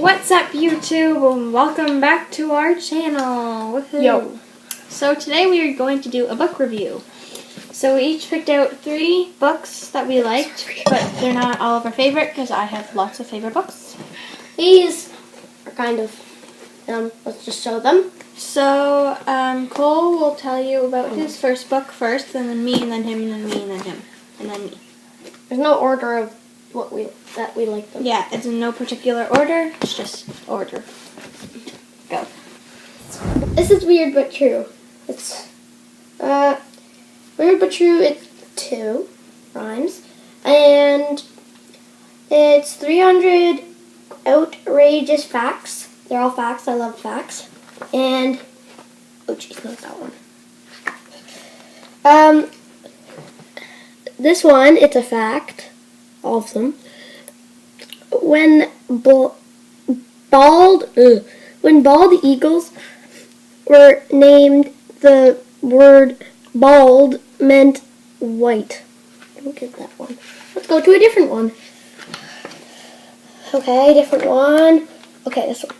What's up, YouTube, and welcome back to our channel. Woohoo. Yo. So today we are going to do a book review. So we each picked out 3 books that we liked, but they're not all of our favorite because I have lots of favorite books. These are kind of, let's just show them. So Cole will tell you about his first book first, and then me, and then him, and then me, and then him, and then me. There's no order of that we like them. Yeah, it's in no particular order. It's just order. Go. This is Weird But True. It's Weird But True. It's 2 rhymes, and it's 300 outrageous facts. They're all facts. I love facts. And oh jeez, not that one. This one, it's a fact. All of them. When bald eagles were named, the word bald meant white. Don't get that one. Let's go to a different one. Okay, different one. Okay, this one.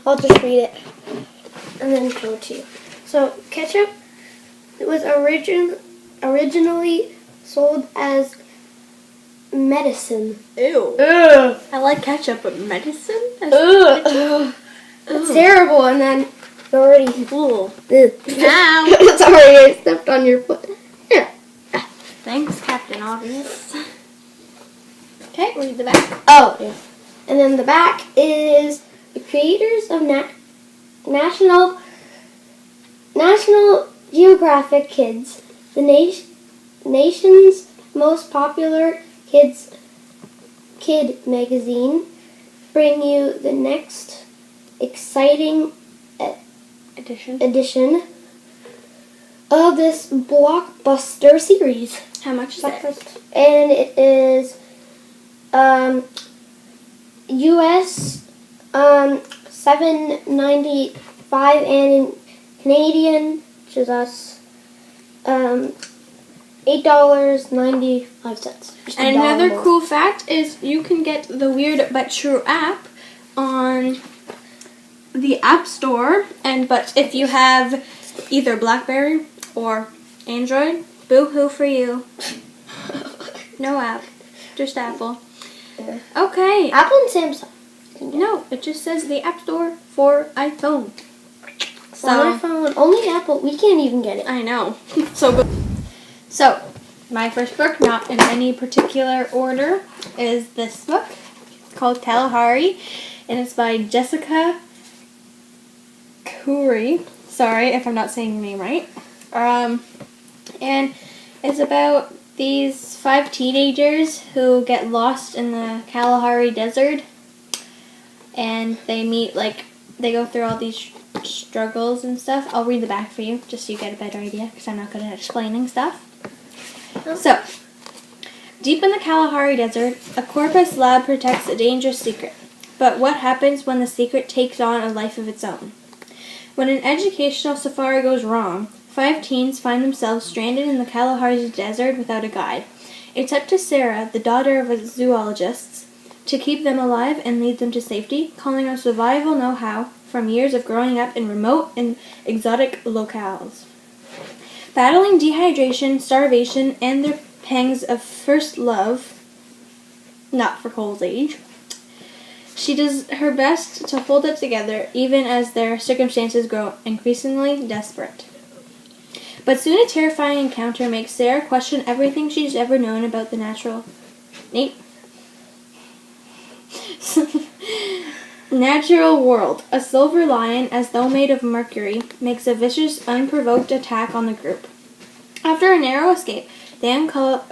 I'll just read it and then show it to you. So, ketchup was originally sold as medicine. Ew. Ugh. I like ketchup, but medicine? Ugh. It's terrible, and then it's already full. Ow. Sorry, I stepped on your foot. Yeah. Thanks, Captain Obvious. Okay, read the back. Oh, yeah. And then the back is the creators of National Geographic Kids, the nation's most popular kid magazine, bring you the next exciting edition of this blockbuster series. How much is it? And it is US $7.95, and in Canadian, which is us, $8.95. And another cool fact is you can get the Weird But True app on the App Store, but if you have either BlackBerry or Android, boo-hoo for you. No app, just Apple. Yeah. Okay. Apple and Samsung. No, it just says the App Store for iPhone. So On iPhone, only Apple. We can't even get it. I know. So, my first book, not in any particular order, is this book. It's called Kalahari, and it's by Jessica Khoury. Sorry if I'm not saying your name right. And it's about these 5 teenagers who get lost in the Kalahari Desert, and they meet, they go through all these struggles and stuff. I'll read the back for you, just so you get a better idea, because I'm not good at explaining stuff. So, deep in the Kalahari Desert, a Corpus lab protects a dangerous secret. But what happens when the secret takes on a life of its own? When an educational safari goes wrong, 5 teens find themselves stranded in the Kalahari Desert without a guide. It's up to Sarah, the daughter of a zoologist, to keep them alive and lead them to safety, calling on survival know-how from years of growing up in remote and exotic locales. Battling dehydration, starvation, and their pangs of first love, not for Cole's age, she does her best to hold it together even as their circumstances grow increasingly desperate. But soon a terrifying encounter makes Sarah question everything she's ever known about the natural world. A silver lion, as though made of mercury, makes a vicious, unprovoked attack on the group. After a narrow escape, they uncover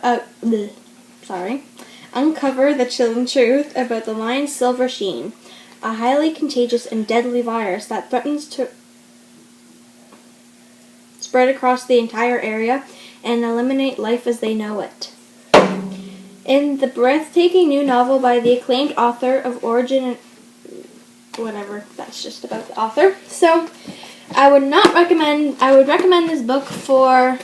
the chilling truth about the lion's silver sheen, a highly contagious and deadly virus that threatens to spread across the entire area and eliminate life as they know it. In the breathtaking new novel by the acclaimed author of Origin and whatever, that's just about the author. So, I would recommend this book for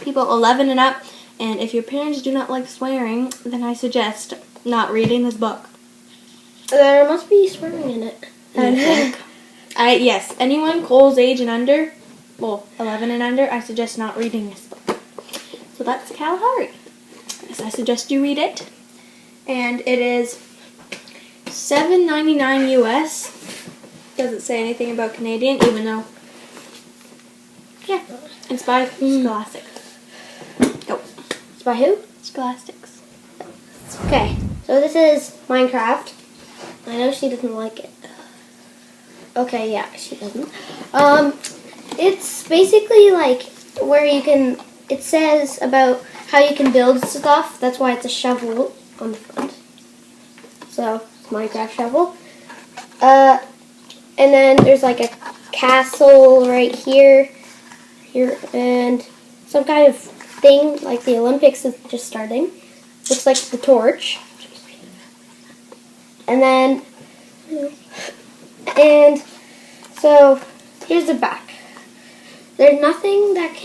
people 11 and up, and if your parents do not like swearing, then I suggest not reading this book. There must be swearing in it. Yes, anyone Cole's age and under, 11 and under, I suggest not reading this book. So that's Kalahari. Yes, I suggest you read it. And it is $7.99 US. Doesn't say anything about Canadian, even though, yeah, it's by Scholastic. Go. It's by who? Scholastics. Okay, so this is Minecraft. I know she doesn't like it. Okay, yeah, she doesn't. It's basically like where you can, it says about how you can build stuff. That's why it's a shovel on the front. So, it's Minecraft shovel. And then there's like a castle right here, and some kind of thing like the Olympics is just starting. Looks like the torch. And then, and so here's the back. There's nothing that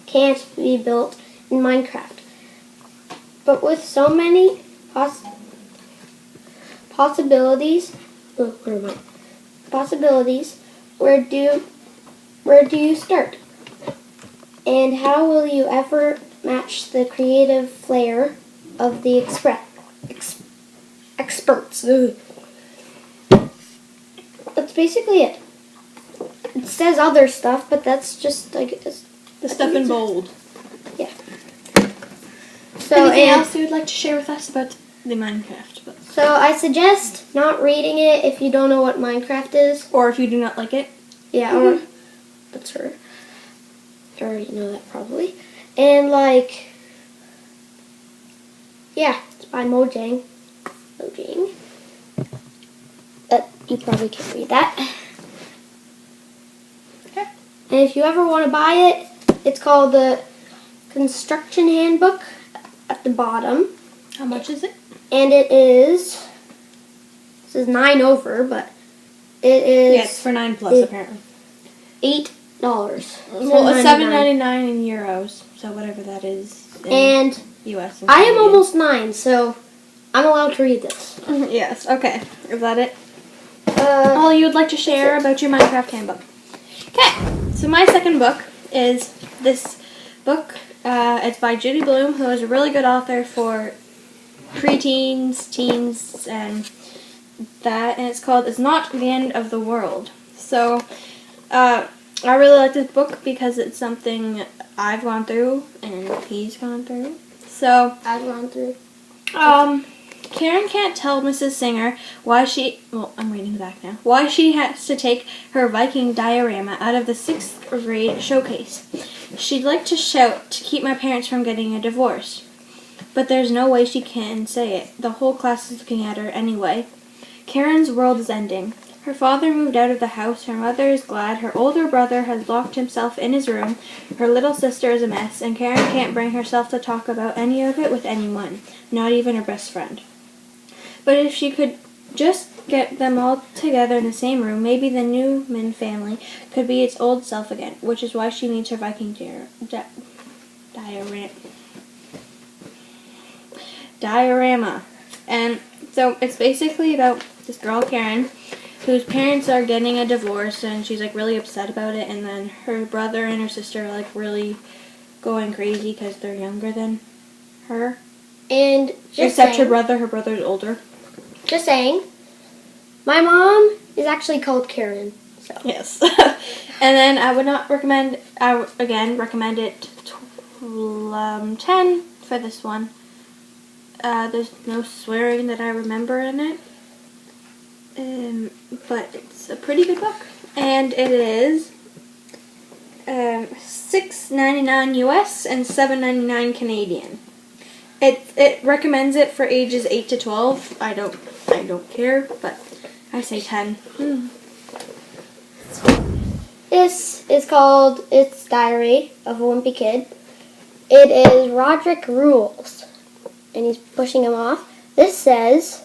can't be built in Minecraft. But with so many possibilities, where do you start? And how will you ever match the creative flair of the experts? Ugh. That's basically it. It says other stuff, but that's just like The stuff in bold. Yeah. So Anything else you would like to share with us about the Minecraft book? So I suggest not reading it if you don't know what Minecraft is. Or if you do not like it. Yeah, or that's her. You already know that probably. And like, yeah, it's by Mojang. But you probably can't read that. Okay. And if you ever want to buy it, it's called the Construction Handbook at the bottom. How much is it? And it is, this is 9 over, but it is... Yes, for 9 plus apparently. $8. Well, it's $7.99 in euros, so whatever that is in and US. I am almost 9, so I'm allowed to read this. Yes, okay. Is that it? All you would like to share about your Minecraft handbook? Okay, so my second book is this book. It's by Judy Blume, who is a really good author for preteens, teens, and that. And it's called "It's Not the End of the World." So, I really like this book because it's something I've gone through and he's gone through. So, I've gone through. Karen can't tell Mrs. Singer why I'm reading back now, why she has to take her Viking diorama out of the 6th grade showcase. She'd like to shout to keep my parents from getting a divorce, but there's no way she can say it. The whole class is looking at her anyway. Karen's world is ending. Her father moved out of the house, her mother is glad, her older brother has locked himself in his room, her little sister is a mess, and Karen can't bring herself to talk about any of it with anyone, not even her best friend. But if she could just get them all together in the same room, maybe the Newman family could be its old self again, which is why she needs her Viking diorama. And so it's basically about this girl, Karen, whose parents are getting a divorce, and she's like really upset about it, and then her brother and her sister are like really going crazy because they're younger than her. And except her brother's older. Just saying, my mom is actually called Karen. So. Yes. And then I would recommend it 10 for this one. There's no swearing that I remember in it. But it's a pretty good book. And it is $6.99 US and $7.99 Canadian. It recommends it for ages 8 to 12. I don't care, but I say 10. This is called It's Diary of a Wimpy Kid. It is Roderick Rules, and he's pushing him off. This says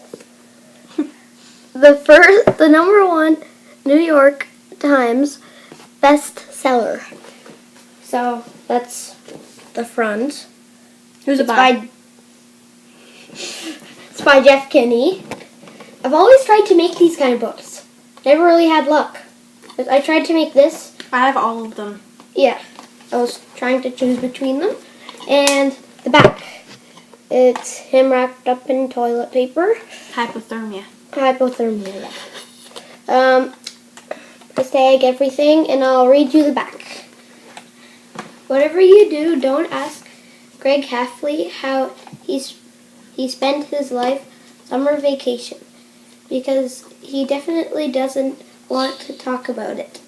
the number 1 New York Times bestseller. So that's the front. Who's it by? It's by Jeff Kinney. I've always tried to make these kind of books. Never really had luck. But I tried to make this. I have all of them. Yeah, I was trying to choose between them. And the back. It's him wrapped up in toilet paper. Hypothermia. Hypothermia. Price tag, everything, and I'll read you the back. Whatever you do, don't ask Greg Hafley how he spent his life summer vacation, because he definitely doesn't want to talk about it.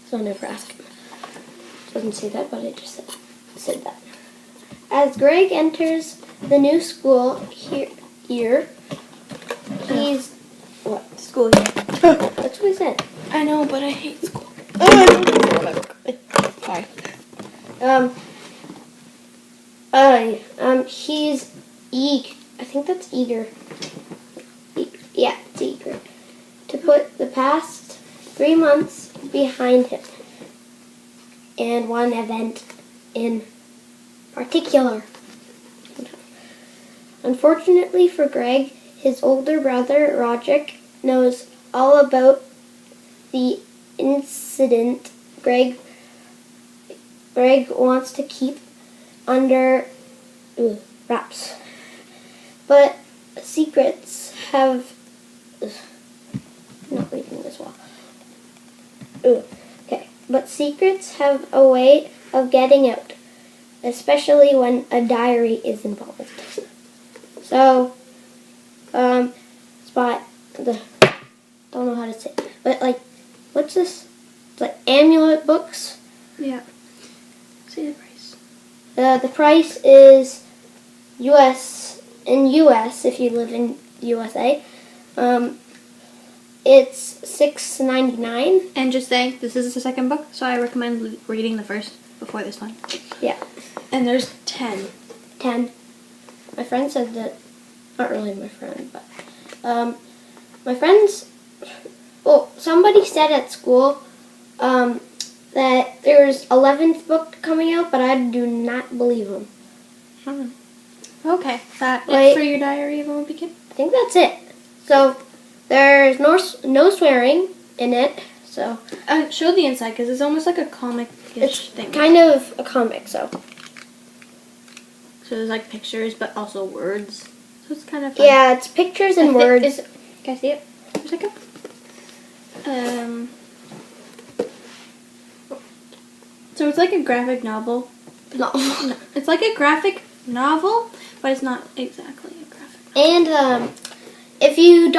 So never ask him. Doesn't say that, but it just said that. As Greg enters the new school year, he's what? School year. That's what he said. I know, but I hate school. Sorry. He's I think that's eager. Yeah, it's eager to put the past 3 months behind him, and one event in particular. Unfortunately for Greg, his older brother, Roderick, knows all about the incident Greg wants to keep under wraps. But secrets have... not reading this well. Okay. But secrets have a way of getting out, especially when a diary is involved. So, spot the... don't know how to say it. But, like, what's this? It's like amulet books. Yeah. See the price. The price is US if you live in USA. It's $6.99. And just saying, this is the second book, so I recommend reading the first before this one. Yeah. And there's 10. 10. My friend said that, not really my friend, but my friends, well, somebody said at school that there's 11th book coming out, but I do not believe them. Okay, that it for your Diary of a Wimpy Kid? I think that's it. So, there's no swearing in it, so... show the inside, because it's almost like a comic-ish thing. Kind of a comic, so... So there's like pictures, but also words. So it's kind of fun. Yeah, it's pictures and words. Can I see it for a second? So it's like a graphic novel. No. It's like a graphic novel, but it's not exactly a graphic novel. And if you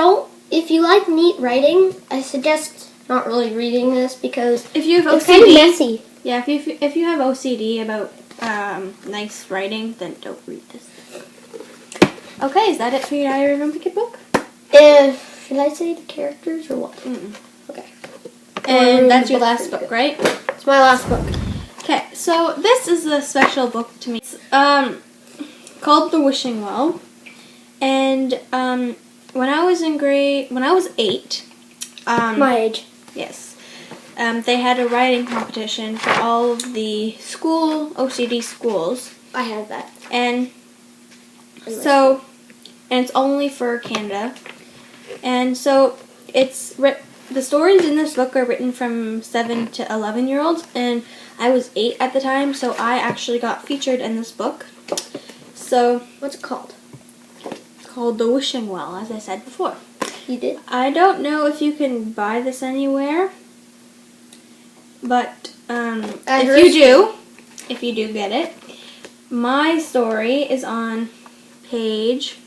like neat writing, I suggest not really reading this because if you have it's kind of messy. Yeah, if you have OCD about nice writing, then don't read this. Okay, is that it for your Diary of a Wimpy Kid book? Should I say the characters or what? Okay. And that's your last book, right? It's my last book. Okay, so this is a special book to me. It's called The Wishing Well, and when I was 8, my age. Yes, they had a writing competition for all of the OCD schools. I had that. And so, and it's only for Canada, and so the stories in this book are written from 7 to 11-year-olds, and I was 8 at the time, so I actually got featured in this book. So, what's it called? It's called The Wishing Well, as I said before. You did? I don't know if you can buy this anywhere, but if you do get it, my story is on page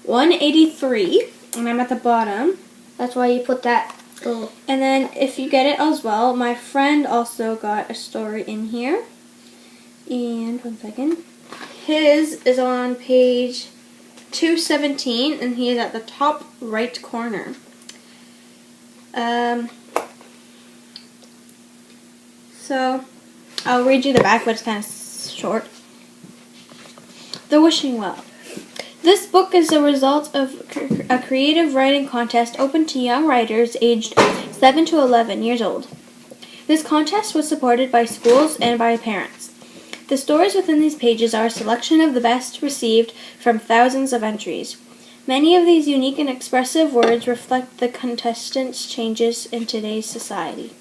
183, and I'm at the bottom. That's why you put that. Oh. And then if you get it as well, my friend also got a story in here. And one second. His is on page 217, and he is at the top right corner. So I'll read you the back, but it's kind of short. The Wishing Well. This book is the result of a creative writing contest open to young writers aged 7 to 11 years old. This contest was supported by schools and by parents. The stories within these pages are a selection of the best received from thousands of entries. Many of these unique and expressive words reflect the contestants' changes in today's society.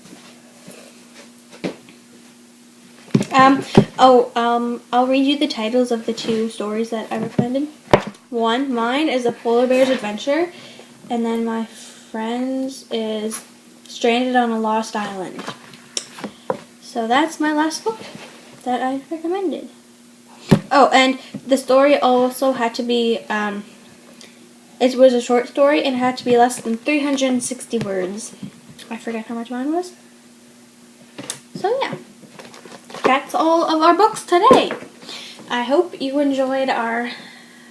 I'll read you the titles of the 2 stories that I recommended. Mine is A Polar Bear's Adventure, and then my friend's is Stranded on a Lost Island. So that's my last book that I recommended. Oh, and the story also had to be, it was a short story and it had to be less than 360 words. I forget how much mine was. So yeah, that's all of our books today. I hope you enjoyed our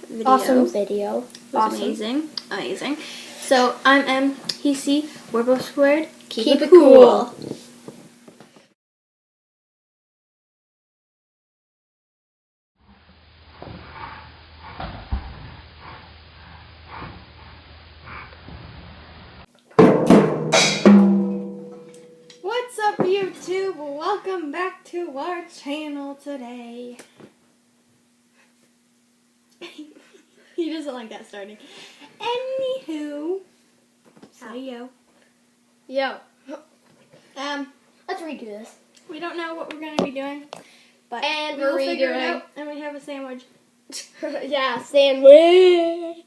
video. Awesome video. It was amazing. So I'm M. He's C. We're both squared. Keep it cool. What's up, YouTube? Welcome back to our channel today. He doesn't like that starting. Anywho, say yo. Yo. Let's redo this. We don't know what we're gonna be doing, but And we'll we're figure it redoing. out. And we have a sandwich. Yeah, sandwich.